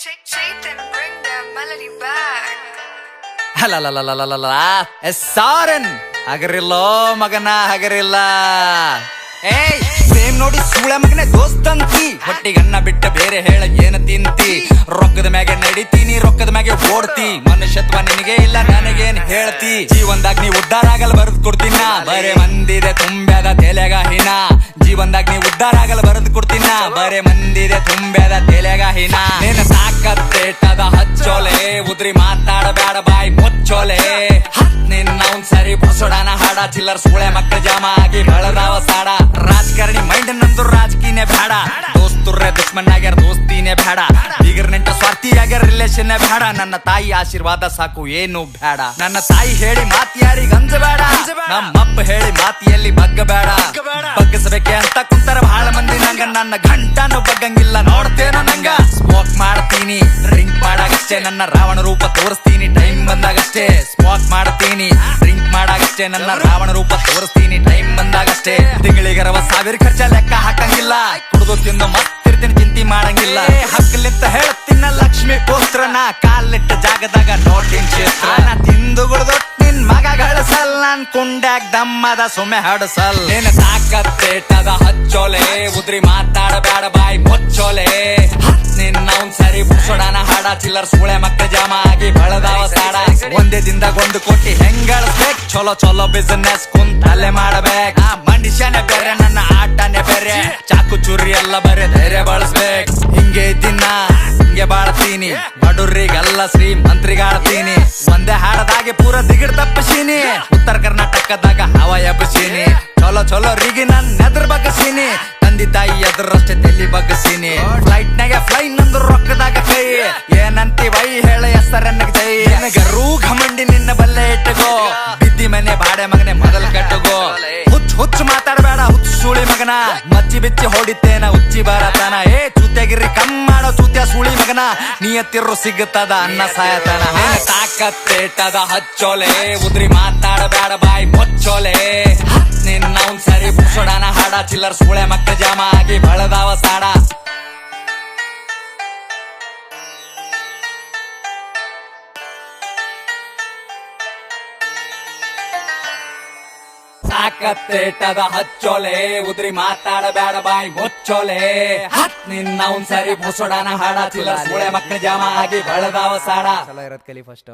Chaitan, bring that melody back. ಅಲ್ಲಲ್ಲಲ್ಲಲ್ಲಲ್ಲ ಸಾರನ್ ಹಗರಿಲ್ಲೋ ಮಗನ ಹಗರಿಲ್ಲ. ಏಯ್ same ನೋಡಿ ಸೂಳೆ ಮಗನೇ ದೋಸ್ತಂತಿ, ಹೊಟ್ಟಿಗನ್ನ ಬಿಟ್ಟ ಬೇರೆ ಹೇಳ ಏನ ತಿಂತಿ. ರೊಕ್ಕದ ಮ್ಯಾಗೆ ನಡಿತೀನಿ, ರೊಕ್ಕದ ಮ್ಯಾಗೆ ಓಡ್ತಿ, ಮನುಷ್ಯತ್ವ ನಿನಗೆ ಇಲ್ಲ ನನಗೇನ್ ಹೇಳ್ತಿ. ಜೀವನದಾಗ ನೀ ಉದ್ದಾರ ಆಗಲ್ ಬರೆದು ಕೊಡ್ತೀನ, ಬರೇ ಮಂದಿದೆ ತುಂಬ್ಯಾದ ತೆಲೆಗ ಹಿನ. ಜೀವನದಾಗ ನೀ ಉದ್ದಾರ ಆಗಲ್ ಬರೆದು ಕೊಡ್ತೀನ, ಬರೇ ಮಂದಿದೆ ತುಂಬ್ಯಾದ ತೆಲೆಗ ಹಿನ. ನಿನ್ನ ಸಾಕತ್ತೇಟದ ಹಚ್ಚೋಲೆ, ಉದ್ರಿ ಮಾತಾಡಬೇಡ ಬಾಯ್ ಮುಚ್ಚೋಲೆ. ನಿನ್ನ ಅವ್ನ್ ಸರಿ ಬಸೋಡಾನ ಹಾಡ, ಚಿಲ್ಲರ್ ಸೂಳೆ ಮಕ್ಕಳ ಜಾಮ ಆಗಿ ಬೆಳದಾವ ಸಾಡ. ರಾಜಕಾರಣಿ ಮೈಂಡ್ ನಂದು ರಾಜಕೀಯನೇ ಬೇಡ, ದೋಸ್ತುರ್ರೆ ದುಶ್ಮನ್ ಆಗ್ಯಾರ ದೋಸ್ತಿನೇ ಬೇಡ. ಬೀಗರ್ ನೆಂಟ ಸ್ವಾರ್ಥಿ ಆಗ್ಯಾರ ರಿಲೇಷನ್ ಬೇಡ. ನನ್ನ ತಾಯಿ ಆಶೀರ್ವಾದ ಸಾಕು ಏನು ಬೇಡ. ನನ್ನ ತಾಯಿ ಹೇಳಿ ಮಾತಿ ಯಾರಿಗ ಅಂಜಬೇಡ, ನಮ್ಮಪ್ಪ ಹೇಳಿ ಮಾತಿಯಲ್ಲಿ ಬಗ್ಗಬೇಡ. ಬಗ್ಗಸಬೇಕೆ ಅಂತ ಕುಂತರ ಬಹಳ ಮಂದಿ ನಂಗ, ನನ್ನ ಗಂಟನು ಬಗ್ಗಂಗಿಲ್ಲ ನೋಡ್ತೇನೋ ನಂಗ. ಸ್ಮೋಕ್ ಮಾಡ್ತೀನಿ ಡ್ರಿಂಕ್ ಮಾಡಾಗಷ್ಟೇ, ನನ್ನ ರಾವಣ ರೂಪ ತೋರಿಸ್ತೀನಿ ಟೈಮ್ ಬಂದಾಗಷ್ಟೇ. ಸ್ಮೋಕ್ ಮಾಡ್ತೀನಿ ಡ್ರಿಂಕ್ ಮಾಡಾಗಷ್ಟೇ, ನನ್ನ ರಾವಣ ರೂಪ ತೋರಿಸ್ತೀನಿ ಟೈಮ್ ಬಂದಾಗಷ್ಟೇ. ತಿಂಗಳಿಗೆ 60,000 ಖರ್ಚ ಲೆಕ್ಕ ಹಾಕಂಗಿಲ್ಲ, ಕುಡಿದು ತಿಂದು ಮತ್ತಿರ್ತೀನಿ ಚಿಂತಿ ಮಾಡಂಗಿಲ್ಲ. ಹಕ್ಕಲಿಂತ ಹೇಳ್ತೀನ ಲಕ್ಷ್ಮಿ ಪುತ್ರನ, ಕಾಲಿಟ್ಟ ಜಾಗದಾಗ ನೋಟಿನ ಚಿತ್ರ. ತಿಂದು ಗುಡ್ದು ನಿನ್ ಮಗ ಗಳಿಸಲ್, ನನ್ ಕುಂಡ್ಯಾಗ ದಮ್ಮದ ಸುಮ್ಮೆ ಹಡಸಲ್. ನಿನ್ನ ತಾಕತ್ತೇಟದ ಹಚ್ಚೋಲೆ, ಉದ್ರಿ ಮಾತಾಡಬೇಡ ಬಾಯ್ ಮುಚ್ಚೋಲೆ. ನಿನ್ನ ಅವ್ನ್ ಸರಿ ಬುಡ್ಸೋಡಾನ ಹಾಡ, ಚಿಲ್ಲರ್ ಸೂಳೆ ಮಕ್ಕಳ ಜಾಮ ಆಗಿ ಬೆಳದಾವ ಸಾಡ. ಒಂದೇ ದಿನದಾಗ 1 ಕೋಟಿ ಹೆಂಗ್ ಗಳಿಸ್ಬೇಕ್, ಚಲೋ ಚಲೋ ಬಿಸಿನೆಸ್ ಕುಂತಲ್ಲೇ ಮಾಡಬೇಕ್. ಮನುಷ್ಯನೇ ಬೇರೆ ನನ್ನ ಆಟನೇ ಬೇರೆ, ಚಾಕು ಚೂರಿ ಎಲ್ಲ ಬರೇ ಧೈರ್ಯ ಬಳಸ್ಬೇಕ್. ಹಿಂಗೆ ದಿನ ಹಿಂಗೆ ಬಾಳ್ತೀನಿ, ಬಡುರ್ರಿಗೆಲ್ಲ ಶ್ರೀಮಂತ್ರಿಗಾಳ್ತೀನಿ. ಒಂದೇ ಹಾಡದಾಗೆ ಪೂರ ದಿಗಿಡ್ ತಪ್ಪಿಸೀನಿ, ಉತ್ತರ ಕರ್ನಾಟಕದಾಗ ಹವ ಎಬ್ಬಸೀನಿ. ಚಲೋ ಚಲೋ ರಿಗೆ ನನ್ನ ಎದ್ರ ಬಗ್ಗಸೀನಿ, ತಂದಿ ತಾಯಿ ಎದ್ರಷ್ಟೇ ತೆಲಿ ಬಗ್ಗಸೀನಿ. ಫ್ಲೈಟ್ ನಾಗೆ ಫ್ಲೈ ನಂದು ರೊಕ್ಕದಾಗ ಕೈ, ಏನಂತಿ ವೈ ಹೇಳ ಹೆಸರನ್ನಗ ಜೈ. ನಿನಗರೂ ಘಮಂಡಿ ನಿನ್ನ ಬಲ್ಲೆ ಇಟ್ಟಗೋ, ಬಿದ್ದಿ ಮನೆ ಬಾಡೆ ಮಗನೆ ಮೊದಲು ಕಟ್ಟಗೋ. ಹುಚ್ಚು ಮಾತಾಡಬೇಡ ಹುಚ್ಚು ಸುಳಿ ಮಗನ, ಮಚ್ಚಿ ಬಿಚ್ಚಿ ಹೊಡಿತೇನ ಉಚ್ಚಿ ಬರತನ. ಏ ಚೂತ್ಯಾಗಿರಿ ಕಮ್ ಮಾಡೋ ಚೂತ್ಯ ಸುಳಿ ಮಗನ, ನೀಯತ್ತಿರು ಸಿಗುತ್ತದ ಅನ್ನ ಸಾಯತನ. ತಾಕತ್ತೇಟದ ಹಚ್ಚೋಲೆ, ಉದ್ರಿ ಮಾತಾಡಬೇಡ ಬಾಯ್ ಮುಚ್ಚೋಲೆ. ನಿನ್ನ ಅವ್ನ್ ಸರಿ ಬುಡ್ಸೋಡಾನ ಹಾಡ, ಚಿಲ್ಲರ್ ಸೂಳೆ ಮಕ್ಕಳ ಜಾಮ ಆಗಿ ಬೆಳದಾವ ಸಾಡ. ತಾಕತ್ತೇಟದ ಹಚ್ಚೋಲೆ, ಉದ್ರಿ ಮಾತಾಡಬೇಡ ಬಾಯ್ ಮುಚ್ಚೋಲೆ. ನಿನ್ನ ಅವ್ನ್ ಸರಿ ಬುಡ್ಸೋಡಾನ ಹಾಡ, ಚಿಲ್ಲರ್ ಸೂಳೆ ಮಕ್ಕಳ ಜಾಮ ಆಗಿ ಬೆಳದಾವ ಸಾಡ. ಚಲೋ ಇರೋದ್ ಕಲಿ ಫಸ್ಟ್.